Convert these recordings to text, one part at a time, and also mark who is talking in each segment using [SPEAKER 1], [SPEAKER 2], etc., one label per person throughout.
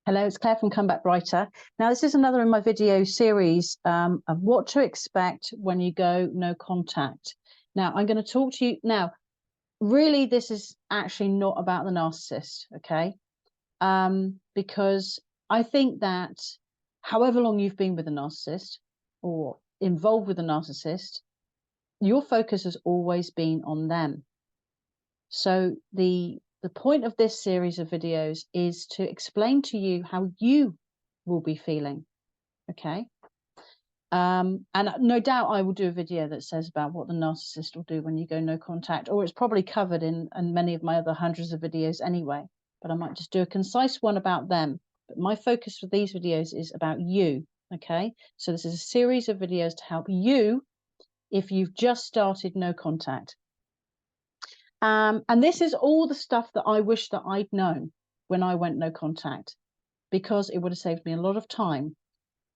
[SPEAKER 1] Hello, it's Claire from Come Back Brighter. Now, this is another in my video series of what to expect when you go no contact. Now, I'm going to talk to you now. Really, this is actually not about the narcissist, okay? Because I think that however long you've been with a narcissist or involved with a narcissist, your focus has always been on them. So the point of this series of videos is to explain to you how you will be feeling, okay? And no doubt I will do a video that says about what the narcissist will do when you go no contact, or it's probably covered in many of my other hundreds of videos anyway, but I might just do a concise one about them. But my focus for these videos is about you, okay? So this is a series of videos to help you if you've just started no contact. And this is all the stuff that I wish that I'd known when I went no contact, because it would have saved me a lot of time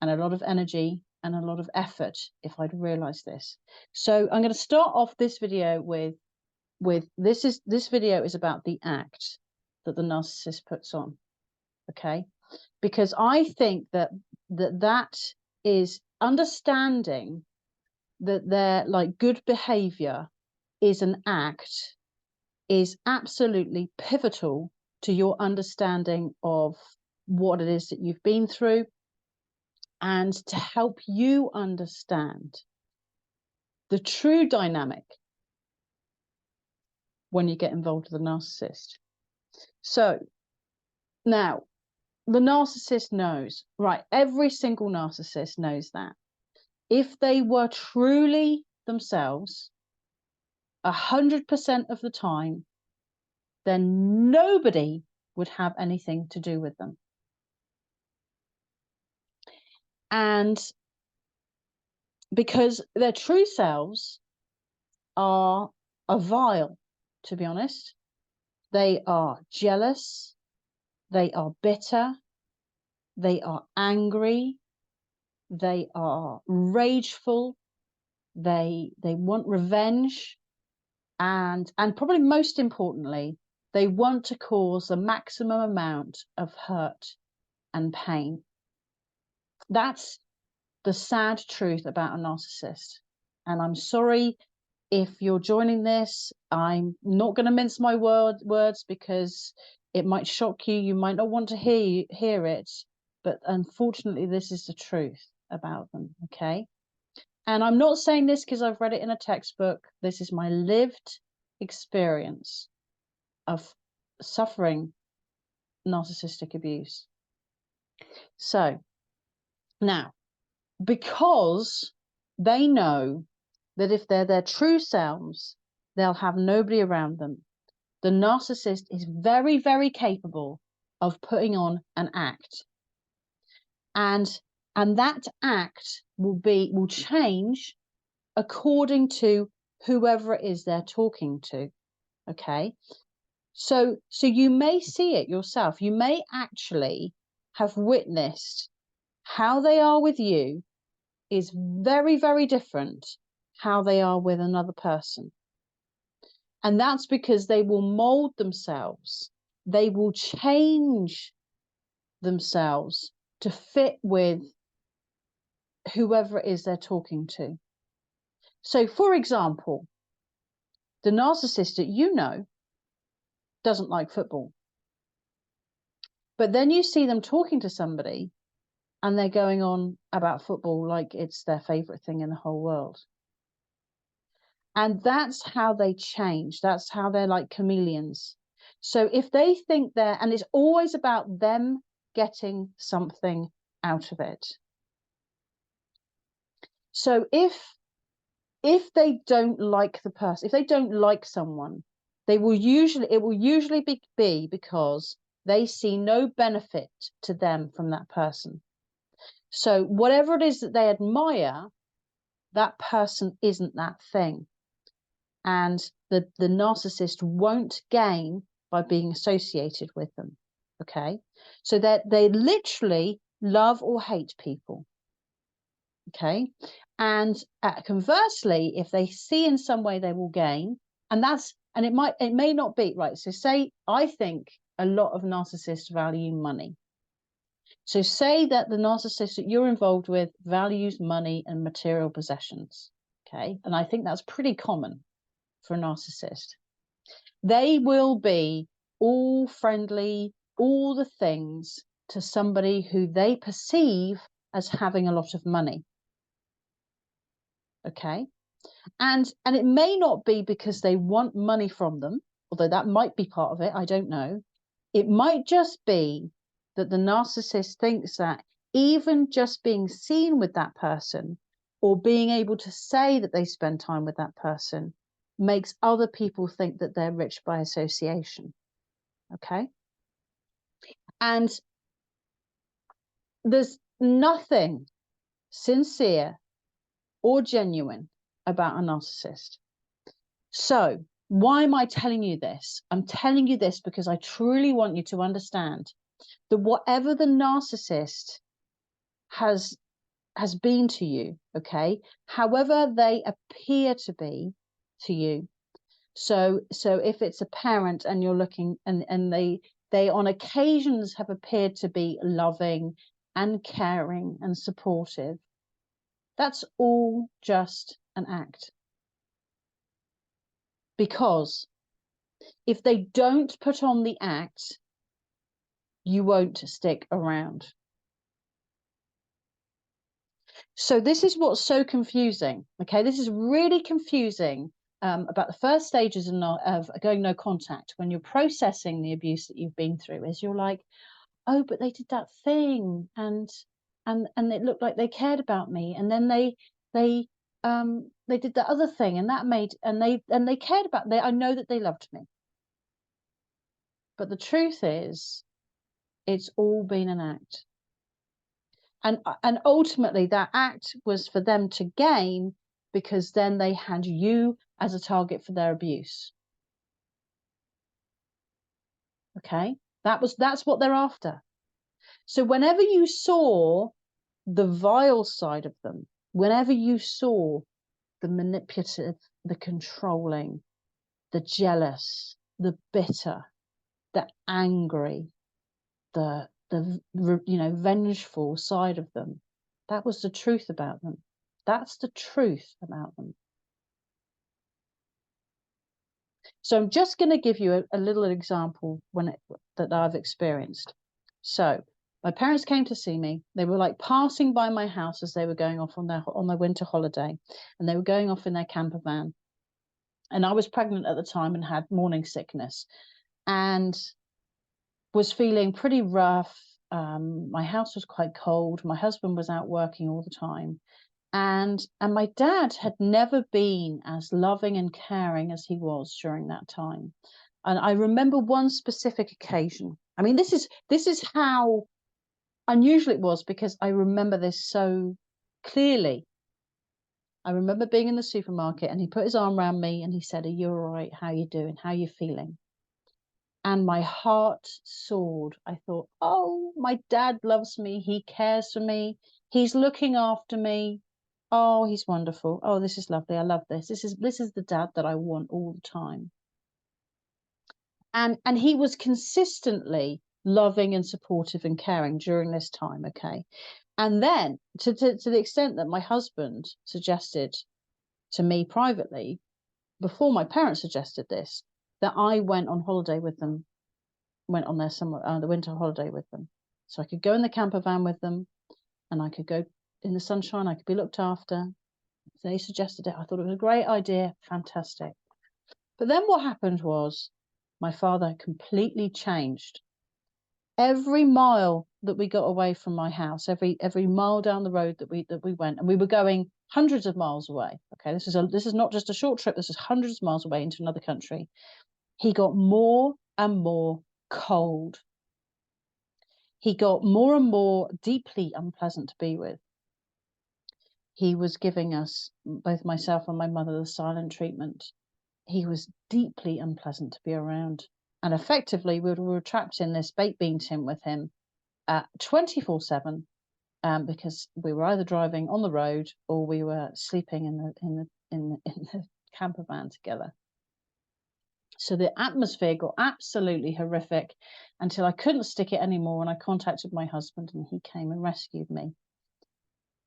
[SPEAKER 1] and a lot of energy and a lot of effort if I'd realized this. So I'm going to start off this video with this video is about the act that the narcissist puts on, okay? Because I think that is understanding that their like good behavior is an act is absolutely pivotal to your understanding of what it is that you've been through, and to help you understand the true dynamic when you get involved with a narcissist. So now the narcissist knows, right? Every single narcissist knows that if they were truly themselves 100% of the time, then nobody would have anything to do with them. And because their true selves are vile, to be honest. They are jealous, they are bitter, they are angry, they are rageful, they want revenge, and probably most importantly, they want to cause the maximum amount of hurt and pain. That's the sad truth about a narcissist. And I'm sorry if you're joining this, I'm not going to mince my words because it might shock you. You might not want to hear it, but unfortunately, this is the truth about them, okay? And I'm not saying this because I've read it in a textbook. This is my lived experience of suffering narcissistic abuse. So now, because they know that if they're their true selves, they'll have nobody around them, the narcissist is very, very capable of putting on an act. And that act will change according to whoever it is they're talking to. Okay. So you may see it yourself. You may actually have witnessed how they are with you is very, very different how they are with another person. And that's because they will mold themselves. They will change themselves to fit with whoever it is they're talking to. So, for example, the narcissist that you know doesn't like football. But then you see them talking to somebody and they're going on about football like it's their favorite thing in the whole world. And that's how they change. That's how they're like chameleons. So if they think and it's always about them getting something out of it. So if they don't like the person, if they don't like someone, it will usually be because they see no benefit to them from that person. So whatever it is that they admire, that person isn't that thing. And the narcissist won't gain by being associated with them. Okay, so that they literally love or hate people. Okay, and conversely, if they see in some way they will gain, and it may not be right. So say I think a lot of narcissists value money. So say that the narcissist that you're involved with values money and material possessions. Okay. And I think that's pretty common for a narcissist. They will be all friendly, all the things to somebody who they perceive as having a lot of money. Okay. And it may not be because they want money from them, although that might be part of it. I don't know. It might just be that the narcissist thinks that even just being seen with that person or being able to say that they spend time with that person makes other people think that they're rich by association. Okay. And there's nothing sincere or genuine about a narcissist. So why am I telling you this? I'm telling you this because I truly want you to understand that whatever the narcissist has been to you, okay, however they appear to be to you. So if it's a parent and you're looking and they on occasions have appeared to be loving and caring and supportive, that's all just an act. Because if they don't put on the act, you won't stick around. So this is what's so confusing. Okay, this is really confusing about the first stages of going no contact when you're processing the abuse that you've been through. Is you're like, oh, but they did that thing, and it looked like they cared about me, and then they did the other thing, and that made and they cared about. I know that they loved me. But the truth is, it's all been an act. And ultimately, that act was for them to gain because then they had you as a target for their abuse. Okay? That's what they're after. So whenever you saw the vile side of them, whenever you saw the manipulative, the controlling, the jealous, the bitter, the angry, the vengeful side of them, that was the truth about them. That's the truth about them. So I'm just going to give you a little example that I've experienced. So my parents came to see me. They were like passing by my house as they were going off on their winter holiday, and they were going off in their camper van. And I was pregnant at the time and had morning sickness and was feeling pretty rough. My house was quite cold. My husband was out working all the time. And my dad had never been as loving and caring as he was during that time. And I remember one specific occasion. I mean, this is how unusual it was because I remember this so clearly. I remember being in the supermarket and he put his arm around me and he said, "Are you all right? How are you doing? How are you feeling?" And my heart soared. I thought, oh, my dad loves me. He cares for me. He's looking after me. Oh, he's wonderful. Oh, this is lovely. I love this. This is the dad that I want all the time. And he was consistently loving and supportive and caring during this time. Okay. And then to the extent that my husband suggested to me privately, before my parents suggested this, that I went on holiday with them, went on their the winter holiday with them. So I could go in the camper van with them and I could go in the sunshine. I could be looked after. They suggested it. I thought it was a great idea. Fantastic. But then what happened was my father completely changed. Every mile that we got away from my house, every mile down the road that we went, and we were going hundreds of miles away. Okay, this is not just a short trip. This is hundreds of miles away into another country. He got more and more cold. He got more and more deeply unpleasant to be with. He was giving us, both myself and my mother, the silent treatment. He was deeply unpleasant to be around. And effectively, we were trapped in this baked bean tin with him 24/7 because we were either driving on the road or we were sleeping in the camper van together. So the atmosphere got absolutely horrific until I couldn't stick it anymore, and I contacted my husband, and he came and rescued me.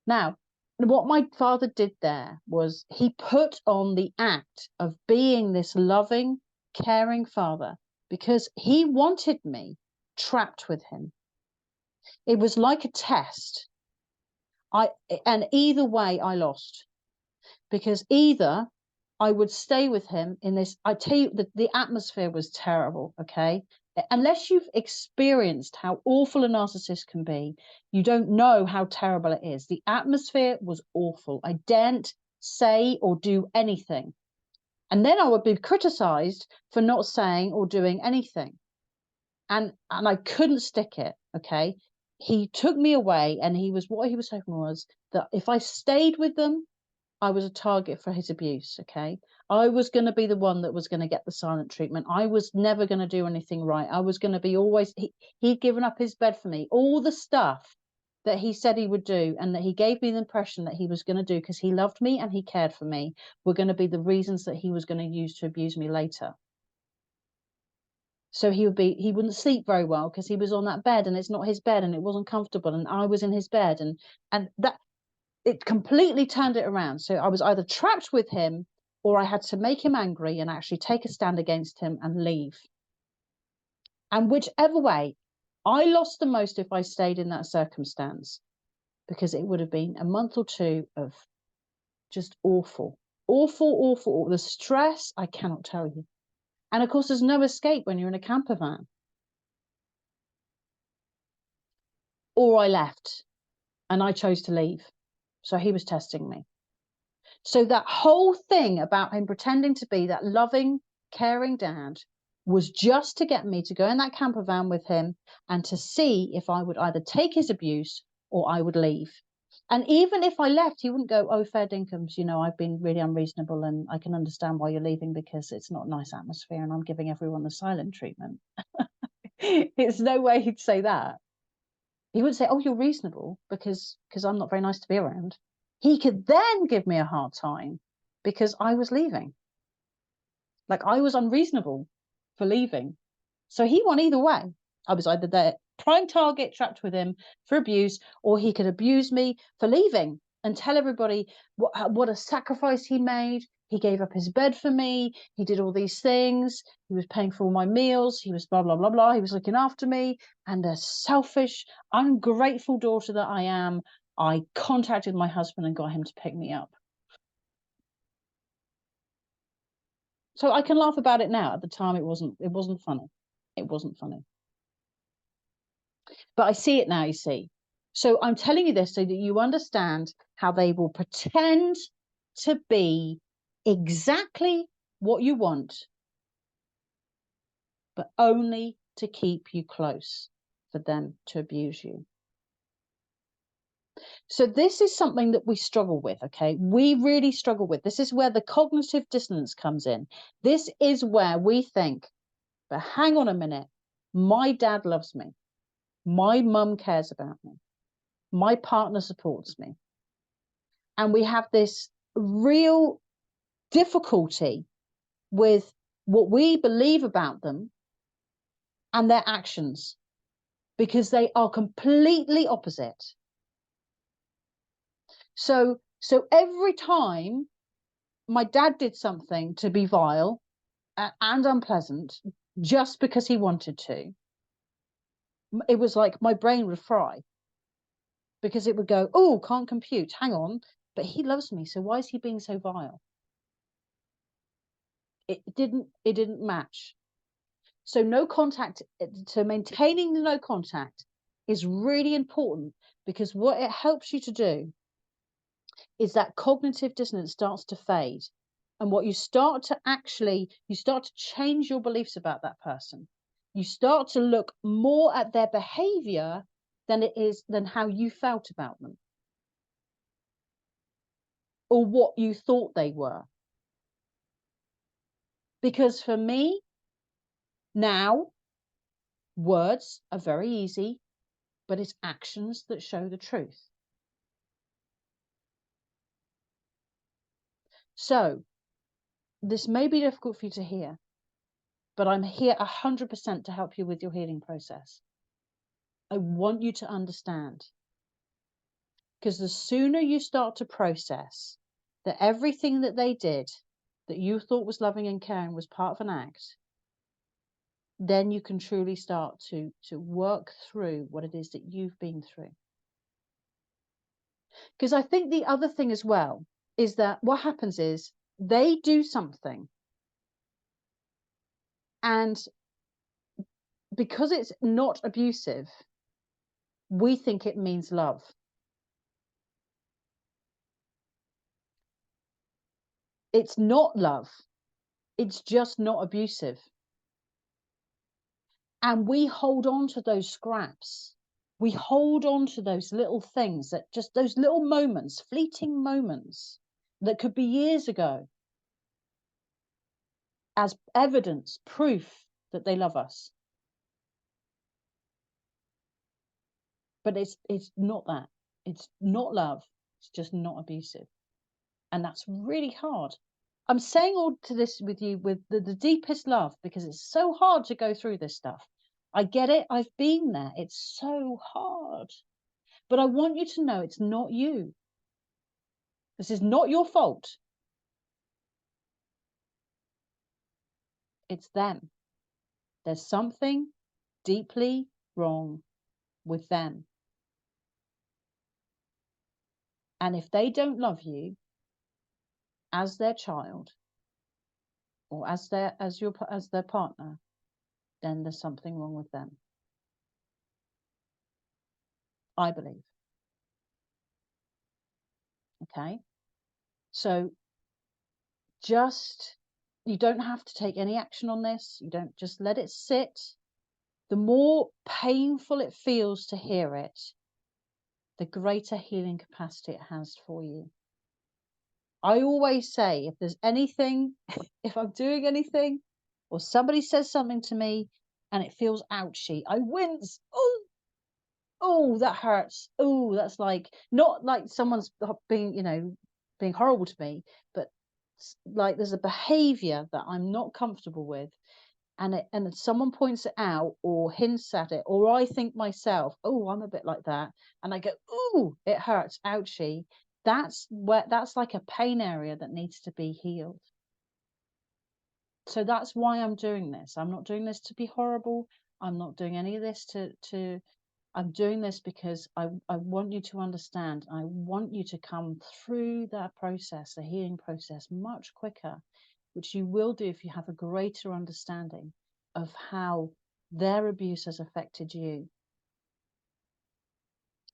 [SPEAKER 1] Now, what my father did there was he put on the act of being this loving, caring father because he wanted me trapped with him. It was like a test. And either way I lost, because either I would stay with him in this. I tell you, the atmosphere was terrible, okay? Unless you've experienced how awful a narcissist can be, you don't know how terrible it is. The atmosphere was awful. I daren't say or do anything. And then I would be criticized for not saying or doing anything. And I couldn't stick it, okay? He took me away, and what he was hoping was that if I stayed with them, I was a target for his abuse, okay? I was going to be the one that was going to get the silent treatment. I was never going to do anything right. I was going to be always, he'd given up his bed for me. All the stuff that he said he would do and that he gave me the impression that he was going to do because he loved me and he cared for me were going to be the reasons that he was going to use to abuse me later. So he wouldn't sleep very well because he was on that bed and it's not his bed and it wasn't comfortable and I was in his bed, and that it completely turned it around. So I was either trapped with him or I had to make him angry and actually take a stand against him and leave. And whichever way, I lost the most if I stayed in that circumstance, because it would have been a month or two of just awful. The stress, I cannot tell you. And of course, there's no escape when you're in a camper van. Or I left and I chose to leave. So he was testing me. So that whole thing about him pretending to be that loving, caring dad was just to get me to go in that camper van with him and to see if I would either take his abuse or I would leave. And even if I left, he wouldn't go, "Oh, fair dinkum, you know, I've been really unreasonable and I can understand why you're leaving because it's not a nice atmosphere and I'm giving everyone the silent treatment." It's no way he'd say that. He wouldn't say, "Oh, you're reasonable because I'm not very nice to be around." He could then give me a hard time because I was leaving. Like, I was unreasonable for leaving. So he won either way. I was either the prime target trapped with him for abuse, or he could abuse me for leaving and tell everybody what a sacrifice he made. He gave up his bed for me. He did all these things. He was paying for all my meals. He was blah, blah, blah, blah. He was looking after me. And the selfish, ungrateful daughter that I am, I contacted my husband and got him to pick me up. So I can laugh about it now. At the time, it wasn't funny. It wasn't funny. But I see it now, you see. So I'm telling you this so that you understand how they will pretend to be exactly what you want, but only to keep you close, for them to abuse you. So this is something that we struggle with, okay? We really struggle with. This is where the cognitive dissonance comes in. This is where we think, but hang on a minute, my dad loves me. My mum cares about me. My partner supports me. And we have this real difficulty with what we believe about them and their actions, because they are completely opposite. So every time my dad did something to be vile and unpleasant just because he wanted to, it was like my brain would fry, because it would go, "Oh, can't compute, hang on, but he loves me, so why is he being so vile?" It didn't match. So no contact, so maintaining the no contact is really important, because what it helps you to do is that cognitive dissonance starts to fade. And what you start to change your beliefs about that person. You start to look more at their behavior than how you felt about them, or what you thought they were. Because for me, now, words are very easy, but it's actions that show the truth. So this may be difficult for you to hear, but I'm here 100% to help you with your healing process. I want you to understand, because the sooner you start to process that everything that they did that you thought was loving and caring was part of an act, then you can truly start to work through what it is that you've been through. Because I think the other thing as well is that what happens is they do something, and because it's not abusive, we think it means love. It's not love. It's just not abusive. And we hold on to those scraps. We hold on to those little things, that just those little moments, fleeting moments that could be years ago, as evidence, proof that they love us. But it's not that. It's not love. It's just not abusive. And that's really hard. I'm saying all to this with you with the deepest love, because it's so hard to go through this stuff. I get it. I've been there. It's so hard. But I want you to know it's not you. This is not your fault. It's them. There's something deeply wrong with them. And if they don't love you as their child, or as their partner, then there's something wrong with them. I believe. Okay? So you don't have to take any action on this. You don't, just let it sit. The more painful it feels to hear it, the greater healing capacity it has for you. I always say, if there's anything, if I'm doing anything, or somebody says something to me and it feels ouchy, I wince. Oh, that hurts. Oh, that's like, not like someone's being, being horrible to me, but like there's a behavior that I'm not comfortable with, and someone points it out or hints at it, or I think myself, oh, I'm a bit like that, and I go, oh, it hurts, ouchie. That's like a pain area that needs to be healed. So that's why I'm doing this. I'm not doing this to be horrible. I'm not doing any of this I'm doing this because I want you to understand. I want you to come through that process, the healing process, much quicker, which you will do if you have a greater understanding of how their abuse has affected you.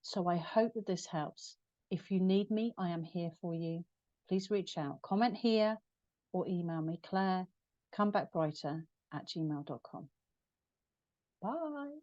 [SPEAKER 1] So I hope that this helps. If you need me, I am here for you. Please reach out, comment here, or email me, Clare, comebackbrighter@gmail.com. Bye.